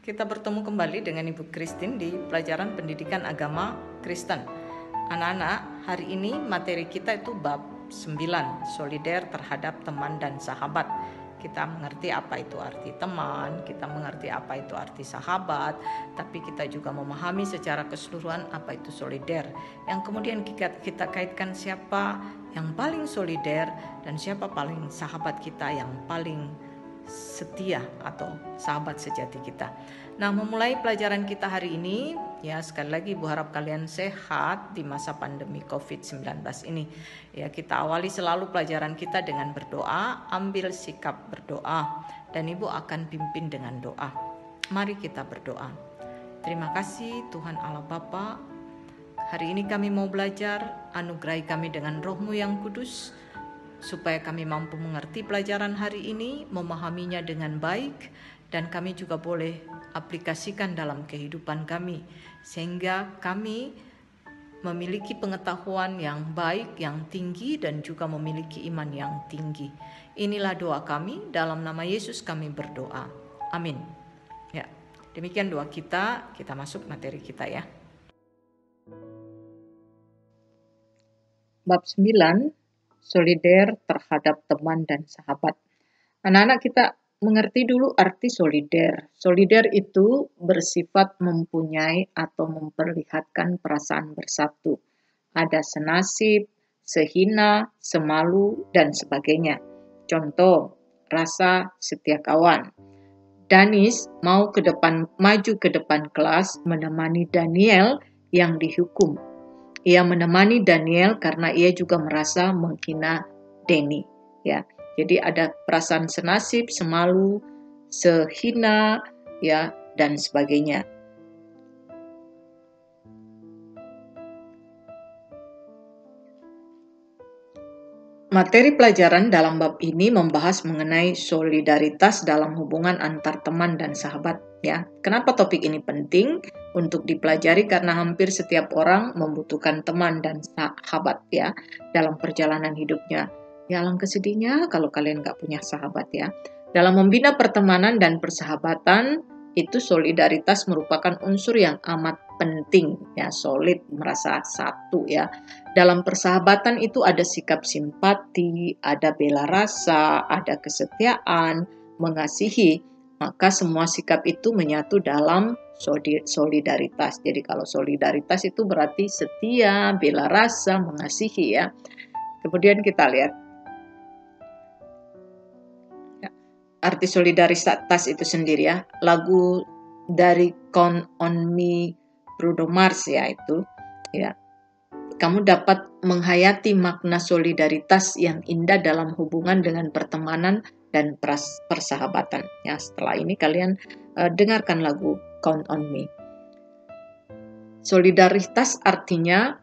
Kita bertemu kembali dengan Ibu Christine di pelajaran pendidikan agama Kristen. Anak-anak, hari ini materi kita itu bab 9, solider terhadap teman dan sahabat. Kita mengerti apa itu arti teman, kita mengerti apa itu arti sahabat, tapi kita juga memahami secara keseluruhan apa itu solider. Yang kemudian kita kaitkan siapa yang paling solider dan siapa paling sahabat kita yang paling setia atau sahabat sejati kita. Nah, memulai pelajaran kita hari ini, ya sekali lagi Ibu harap kalian sehat di masa pandemi COVID-19 ini. Ya, kita awali selalu pelajaran kita dengan berdoa, ambil sikap berdoa, dan Ibu akan pimpin dengan doa. Mari kita berdoa. Terima kasih Tuhan Allah Bapa. Hari ini kami mau belajar, anugerai kami dengan Roh-Mu yang kudus, supaya kami mampu mengerti pelajaran hari ini, memahaminya dengan baik, dan kami juga boleh aplikasikan dalam kehidupan kami, sehingga kami memiliki pengetahuan yang baik, yang tinggi, dan juga memiliki iman yang tinggi. Inilah doa kami, dalam nama Yesus kami berdoa. Amin. Ya, demikian doa kita masuk materi kita ya. Bab 9, solider terhadap teman dan sahabat. Anak-anak, kita mengerti dulu arti solider. Solider itu bersifat mempunyai atau memperlihatkan perasaan bersatu. Ada senasib, sehina, semalu, dan sebagainya. Contoh, rasa setia kawan. Danis maju ke depan kelas menemani Daniel yang dihukum. Ia menemani Daniel karena ia juga merasa menghina Denny, ya. Jadi ada perasaan senasib, semalu, sehina, ya, dan sebagainya. Materi pelajaran dalam bab ini membahas mengenai solidaritas dalam hubungan antar teman dan sahabat, ya. Kenapa topik ini penting untuk dipelajari? Karena hampir setiap orang membutuhkan teman dan sahabat, ya, dalam perjalanan hidupnya. Ya, alangkah sedihnya kalau kalian gak punya sahabat, ya. Dalam membina pertemanan dan persahabatan, itu solidaritas merupakan unsur yang amat penting, ya, solid, merasa satu, ya. Dalam persahabatan itu ada sikap simpati, ada bela rasa, ada kesetiaan, mengasihi. Maka semua sikap itu menyatu dalam solidaritas. Jadi kalau solidaritas itu berarti setia, bela rasa, mengasihi, ya. Kemudian kita lihat arti solidaritas itu sendiri, ya. Lagu dari Count on Me Bruno Mars, ya, itu, ya. Kamu dapat menghayati makna solidaritas yang indah dalam hubungan dengan pertemanan dan persahabatan. Ya, setelah ini kalian dengarkan lagu Count on Me. Solidaritas artinya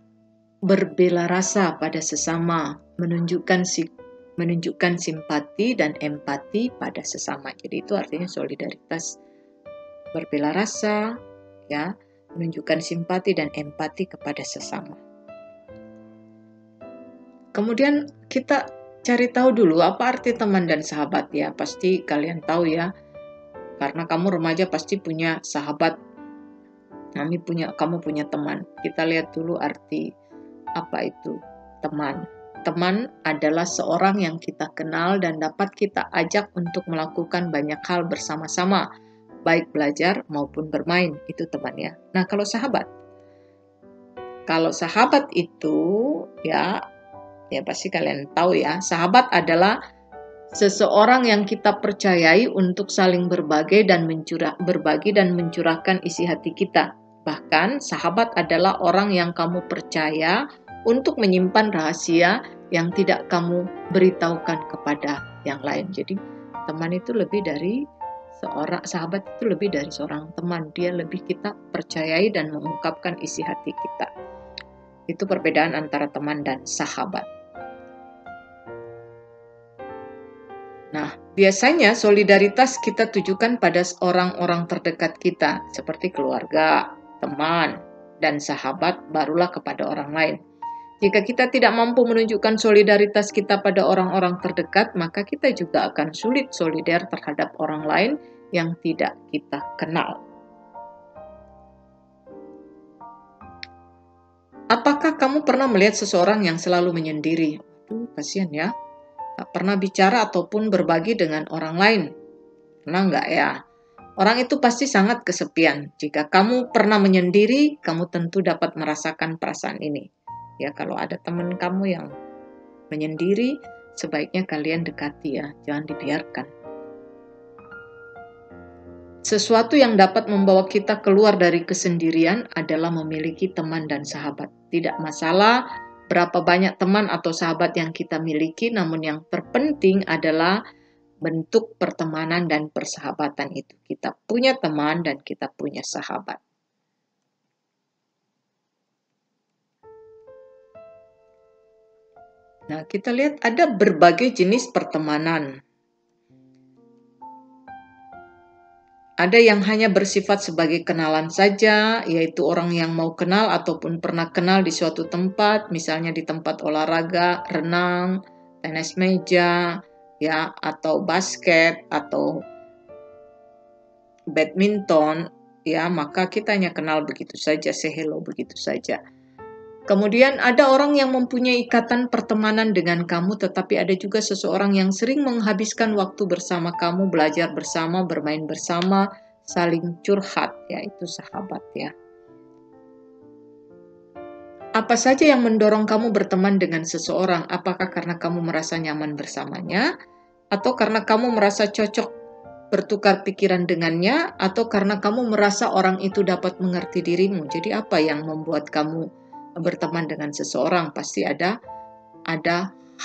berbela rasa pada sesama, menunjukkan simpati dan empati pada sesama. Jadi itu artinya solidaritas, berbela rasa, ya, menunjukkan simpati dan empati kepada sesama. Kemudian kita cari tahu dulu apa arti teman dan sahabat, ya. Pasti kalian tahu, ya. Karena kamu remaja pasti punya sahabat. Kamu punya teman. Kita lihat dulu arti apa itu teman. Teman adalah seorang yang kita kenal dan dapat kita ajak untuk melakukan banyak hal bersama-sama, baik belajar maupun bermain. Itu teman, ya. Nah, kalau sahabat itu, ya pasti kalian tahu, ya. Sahabat adalah seseorang yang kita percayai untuk saling berbagi dan mencurahkan isi hati kita. Bahkan sahabat adalah orang yang kamu percaya untuk menyimpan rahasia yang tidak kamu beritahukan kepada yang lain. Jadi sahabat itu lebih dari seorang teman. Dia lebih kita percayai dan mengungkapkan isi hati kita. Itu perbedaan antara teman dan sahabat. Nah, biasanya solidaritas kita tujukan pada orang-orang terdekat kita, seperti keluarga, teman, dan sahabat, barulah kepada orang lain. Jika kita tidak mampu menunjukkan solidaritas kita pada orang-orang terdekat, maka kita juga akan sulit solider terhadap orang lain yang tidak kita kenal. kamu pernah melihat seseorang yang selalu menyendiri? Kasihan ya. Tak pernah bicara ataupun berbagi dengan orang lain. Pernah nggak ya? Orang itu pasti sangat kesepian. Jika kamu pernah menyendiri, kamu tentu dapat merasakan perasaan ini. Ya, kalau ada teman kamu yang menyendiri, sebaiknya kalian dekati ya, jangan dibiarkan. Sesuatu yang dapat membawa kita keluar dari kesendirian adalah memiliki teman dan sahabat. Tidak masalah berapa banyak teman atau sahabat yang kita miliki, namun yang terpenting adalah bentuk pertemanan dan persahabatan itu. Kita punya teman dan kita punya sahabat. Nah, kita lihat ada berbagai jenis pertemanan. Ada yang hanya bersifat sebagai kenalan saja, yaitu orang yang mau kenal ataupun pernah kenal di suatu tempat, misalnya di tempat olahraga, renang, tenis meja, ya, atau basket, atau badminton, ya, maka kita hanya kenal begitu saja, say hello begitu saja. Kemudian ada orang yang mempunyai ikatan pertemanan dengan kamu, tetapi ada juga seseorang yang sering menghabiskan waktu bersama kamu, belajar bersama, bermain bersama, saling curhat, yaitu sahabat ya. Apa saja yang mendorong kamu berteman dengan seseorang? Apakah karena kamu merasa nyaman bersamanya? Atau karena kamu merasa cocok bertukar pikiran dengannya? Atau karena kamu merasa orang itu dapat mengerti dirimu? Jadi apa yang membuat kamu berteman dengan seseorang? Pasti ada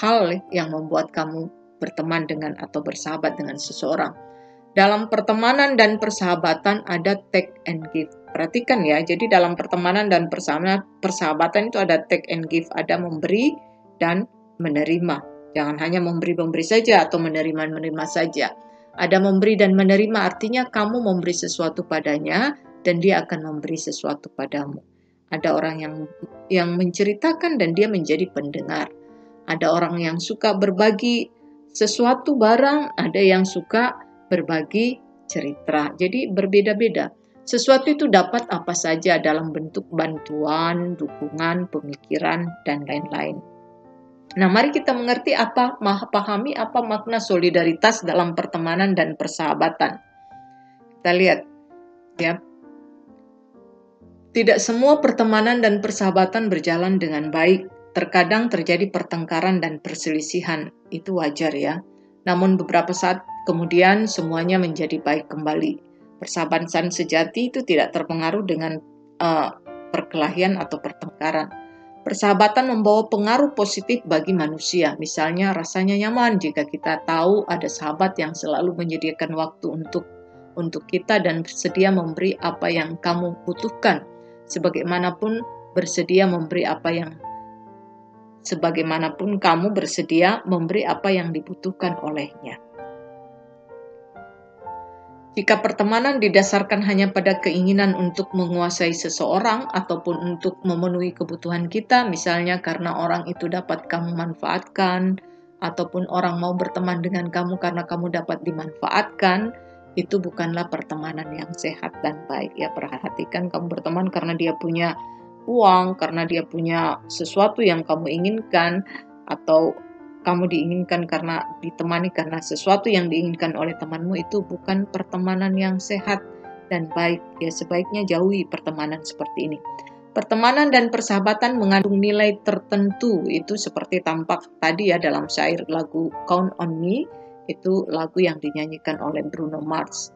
hal yang membuat kamu berteman dengan atau bersahabat dengan seseorang. Dalam pertemanan dan persahabatan ada take and give. Perhatikan ya, jadi dalam pertemanan dan persahabatan itu ada take and give, ada memberi dan menerima. Jangan hanya memberi saja atau menerima saja. Ada memberi dan menerima, artinya kamu memberi sesuatu padanya dan dia akan memberi sesuatu padamu. Ada orang yang menceritakan dan dia menjadi pendengar. Ada orang yang suka berbagi sesuatu barang, ada yang suka berbagi cerita. Jadi berbeda-beda. Sesuatu itu dapat apa saja dalam bentuk bantuan, dukungan, pemikiran, dan lain-lain. Nah, mari kita pahami apa makna solidaritas dalam pertemanan dan persahabatan. Kita lihat ya. Tidak semua pertemanan dan persahabatan berjalan dengan baik. Terkadang terjadi pertengkaran dan perselisihan. Itu wajar ya. Namun beberapa saat kemudian semuanya menjadi baik kembali. Persahabatan sejati itu tidak terpengaruh dengan perkelahian atau pertengkaran. Persahabatan membawa pengaruh positif bagi manusia. Misalnya rasanya nyaman jika kita tahu ada sahabat yang selalu menyediakan waktu untuk kita dan bersedia memberi apa yang kamu butuhkan. Sebagaimanapun kamu bersedia memberi apa yang dibutuhkan olehnya. Jika pertemanan didasarkan hanya pada keinginan untuk menguasai seseorang ataupun untuk memenuhi kebutuhan kita, misalnya karena orang itu dapat kamu manfaatkan, ataupun orang mau berteman dengan kamu karena kamu dapat dimanfaatkan, itu bukanlah pertemanan yang sehat dan baik. Ya, perhatikan kamu berteman karena dia punya uang, karena dia punya sesuatu yang kamu inginkan, atau kamu diinginkan karena ditemani karena sesuatu yang diinginkan oleh temanmu, itu bukan pertemanan yang sehat dan baik. Ya, sebaiknya jauhi pertemanan seperti ini. Pertemanan dan persahabatan mengandung nilai tertentu, itu seperti tampak tadi ya dalam syair lagu Count on Me. Itu lagu yang dinyanyikan oleh Bruno Mars.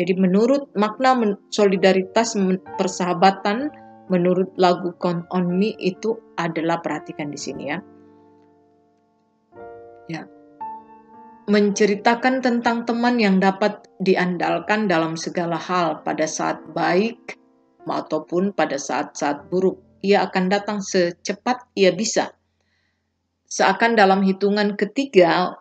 Jadi menurut makna solidaritas persahabatan, menurut lagu Count on Me itu adalah, perhatikan di sini ya. Ya. Menceritakan tentang teman yang dapat diandalkan dalam segala hal pada saat baik ataupun pada saat-saat buruk. Ia akan datang secepat ia bisa. Seakan dalam hitungan ketiga,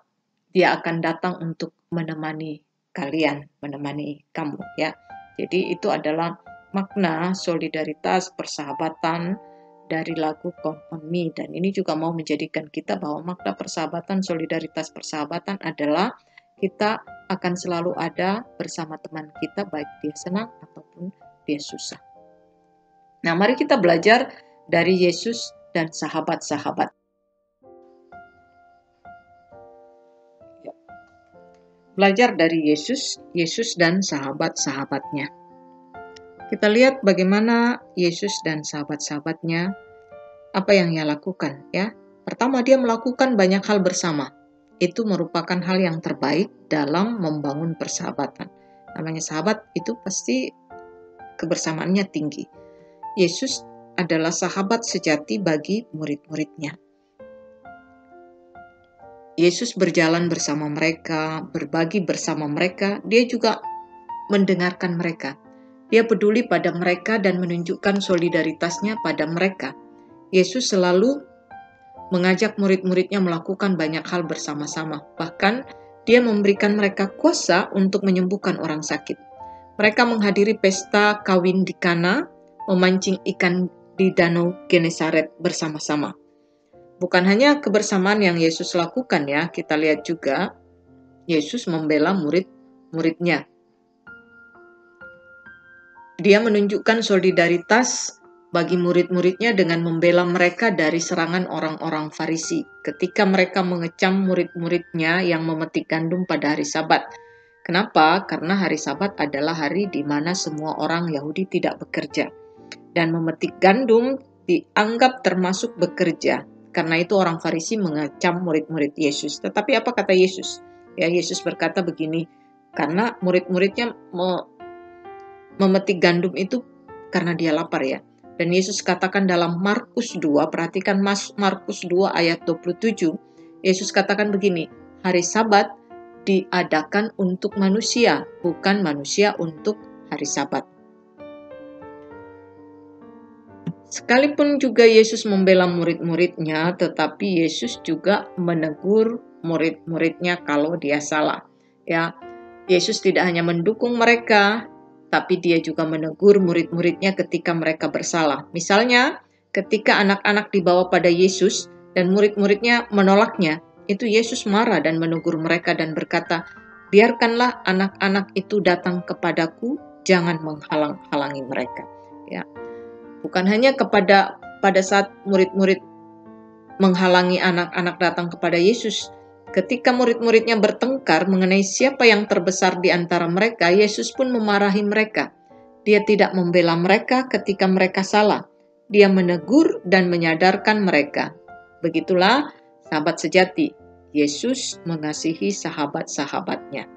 dia akan datang untuk menemani kalian, menemani kamu ya. Jadi itu adalah makna solidaritas persahabatan dari lagu Count on Me. Dan ini juga mau menjadikan kita bahwa makna persahabatan, solidaritas persahabatan adalah kita akan selalu ada bersama teman kita baik dia senang ataupun dia susah. Nah, mari kita belajar dari Yesus dan sahabat-sahabat. Belajar dari Yesus, Yesus dan sahabat-sahabatnya. Kita lihat bagaimana Yesus dan sahabat-sahabatnya, apa yang ia lakukan ya. Pertama, dia melakukan banyak hal bersama. Itu merupakan hal yang terbaik dalam membangun persahabatan. Namanya sahabat itu pasti kebersamaannya tinggi. Yesus adalah sahabat sejati bagi murid-muridnya. Yesus berjalan bersama mereka, berbagi bersama mereka, dia juga mendengarkan mereka. Dia peduli pada mereka dan menunjukkan solidaritasnya pada mereka. Yesus selalu mengajak murid-muridnya melakukan banyak hal bersama-sama. Bahkan, dia memberikan mereka kuasa untuk menyembuhkan orang sakit. Mereka menghadiri pesta kawin di Kana, memancing ikan di Danau Genesaret bersama-sama. Bukan hanya kebersamaan yang Yesus lakukan ya, kita lihat juga Yesus membela murid-muridnya. Dia menunjukkan solidaritas bagi murid-muridnya dengan membela mereka dari serangan orang-orang Farisi ketika mereka mengecam murid-muridnya yang memetik gandum pada hari Sabat. Kenapa? Karena hari Sabat adalah hari di mana semua orang Yahudi tidak bekerja. Dan memetik gandum dianggap termasuk bekerja. Karena itu orang Farisi mengecam murid-murid Yesus. Tetapi apa kata Yesus? Ya, Yesus berkata begini, karena murid-muridnya memetik gandum itu karena dia lapar ya. Dan Yesus katakan dalam Markus 2, perhatikan Markus 2 ayat 27, Yesus katakan begini, hari Sabat diadakan untuk manusia, bukan manusia untuk hari Sabat. Sekalipun juga Yesus membela murid-muridnya, tetapi Yesus juga menegur murid-muridnya kalau dia salah. Ya, Yesus tidak hanya mendukung mereka, tapi dia juga menegur murid-muridnya ketika mereka bersalah. Misalnya, ketika anak-anak dibawa pada Yesus dan murid-muridnya menolaknya, itu Yesus marah dan menegur mereka dan berkata, biarkanlah anak-anak itu datang kepadaku, jangan menghalang-halangi mereka. Ya. Bukan hanya pada saat murid-murid menghalangi anak-anak datang kepada Yesus. Ketika murid-muridnya bertengkar mengenai siapa yang terbesar di antara mereka, Yesus pun memarahi mereka. Dia tidak membela mereka ketika mereka salah. Dia menegur dan menyadarkan mereka. Begitulah sahabat sejati. Yesus mengasihi sahabat-sahabatnya.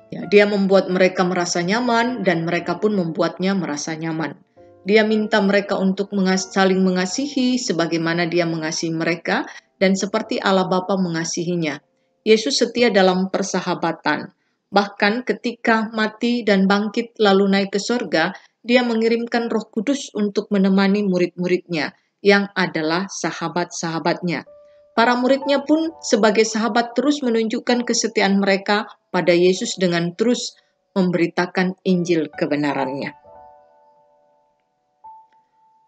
Ya, dia membuat mereka merasa nyaman dan mereka pun membuatnya merasa nyaman. Dia minta mereka untuk saling mengasihi sebagaimana dia mengasihi mereka dan seperti Allah Bapa mengasihinya. Yesus setia dalam persahabatan. Bahkan ketika mati dan bangkit lalu naik ke sorga, dia mengirimkan Roh Kudus untuk menemani murid-muridnya yang adalah sahabat-sahabatnya. Para muridnya pun sebagai sahabat terus menunjukkan kesetiaan mereka pada Yesus dengan terus memberitakan Injil kebenarannya.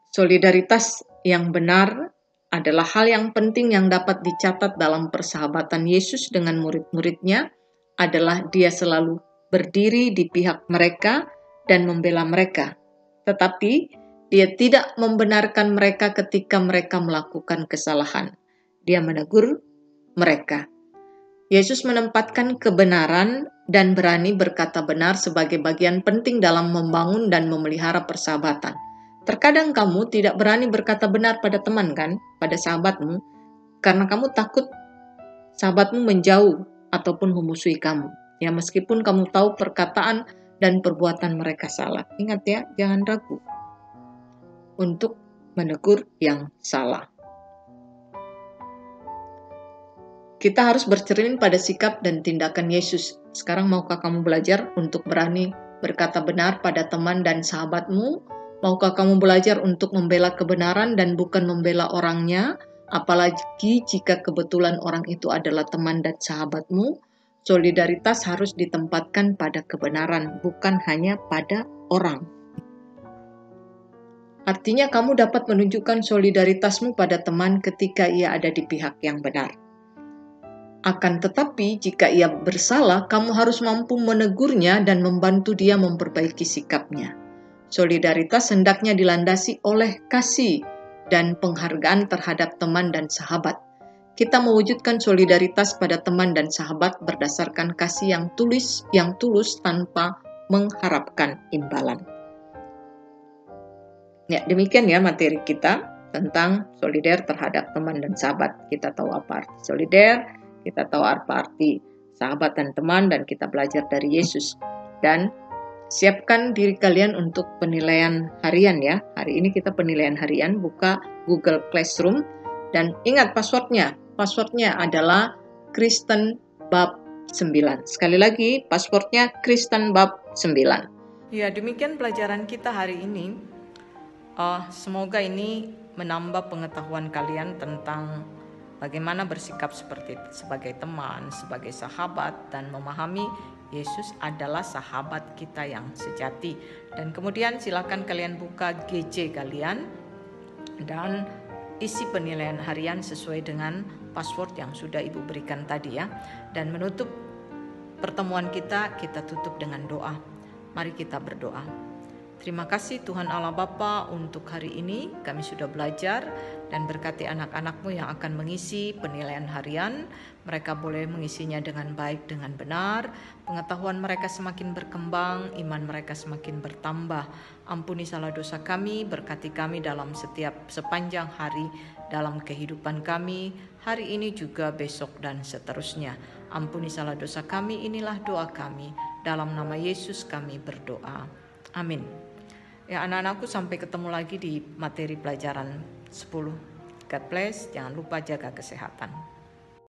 Solidaritas yang benar adalah hal yang penting yang dapat dicatat dalam persahabatan Yesus dengan murid-muridnya adalah dia selalu berdiri di pihak mereka dan membela mereka. Tetapi dia tidak membenarkan mereka ketika mereka melakukan kesalahan. Dia menegur mereka. Yesus menempatkan kebenaran dan berani berkata benar sebagai bagian penting dalam membangun dan memelihara persahabatan. Terkadang kamu tidak berani berkata benar pada teman kan, pada sahabatmu, karena kamu takut sahabatmu menjauh ataupun memusuhi kamu. Ya, meskipun kamu tahu perkataan dan perbuatan mereka salah. Ingat ya, jangan ragu untuk menegur yang salah. Kita harus bercermin pada sikap dan tindakan Yesus. Sekarang maukah kamu belajar untuk berani berkata benar pada teman dan sahabatmu? Maukah kamu belajar untuk membela kebenaran dan bukan membela orangnya? Apalagi jika kebetulan orang itu adalah teman dan sahabatmu? Solidaritas harus ditempatkan pada kebenaran, bukan hanya pada orang. Artinya kamu dapat menunjukkan solidaritasmu pada teman ketika ia ada di pihak yang benar. Akan tetapi, jika ia bersalah, kamu harus mampu menegurnya dan membantu dia memperbaiki sikapnya. Solidaritas hendaknya dilandasi oleh kasih dan penghargaan terhadap teman dan sahabat. Kita mewujudkan solidaritas pada teman dan sahabat berdasarkan kasih yang tulus tanpa mengharapkan imbalan. Ya, demikian ya materi kita tentang solider terhadap teman dan sahabat. Kita tahu apa arti solider, kita tahu apa arti sahabat dan teman, dan kita belajar dari Yesus. Dan siapkan diri kalian untuk penilaian harian ya. Hari ini kita penilaian harian, buka Google Classroom dan ingat passwordnya. Passwordnya adalah Kristen Bab 9. Sekali lagi, passwordnya Kristen Bab 9. Ya, demikian pelajaran kita hari ini. Semoga ini menambah pengetahuan kalian tentang bagaimana bersikap sebagai teman, sebagai sahabat, dan memahami Yesus adalah sahabat kita yang sejati. Dan kemudian silakan kalian buka GC kalian dan isi penilaian harian sesuai dengan password yang sudah Ibu berikan tadi ya. Dan menutup pertemuan kita tutup dengan doa. Mari kita berdoa. Terima kasih Tuhan Allah Bapa untuk hari ini kami sudah belajar, dan berkati anak-anak-Mu yang akan mengisi penilaian harian. Mereka boleh mengisinya dengan baik, dengan benar. Pengetahuan mereka semakin berkembang, iman mereka semakin bertambah. Ampuni salah dosa kami, berkati kami dalam sepanjang hari dalam kehidupan kami, hari ini juga besok dan seterusnya. Ampuni salah dosa kami, inilah doa kami. Dalam nama Yesus kami berdoa. Amin. Ya anak-anakku, sampai ketemu lagi di materi pelajaran 10. God bless, jangan lupa jaga kesehatan.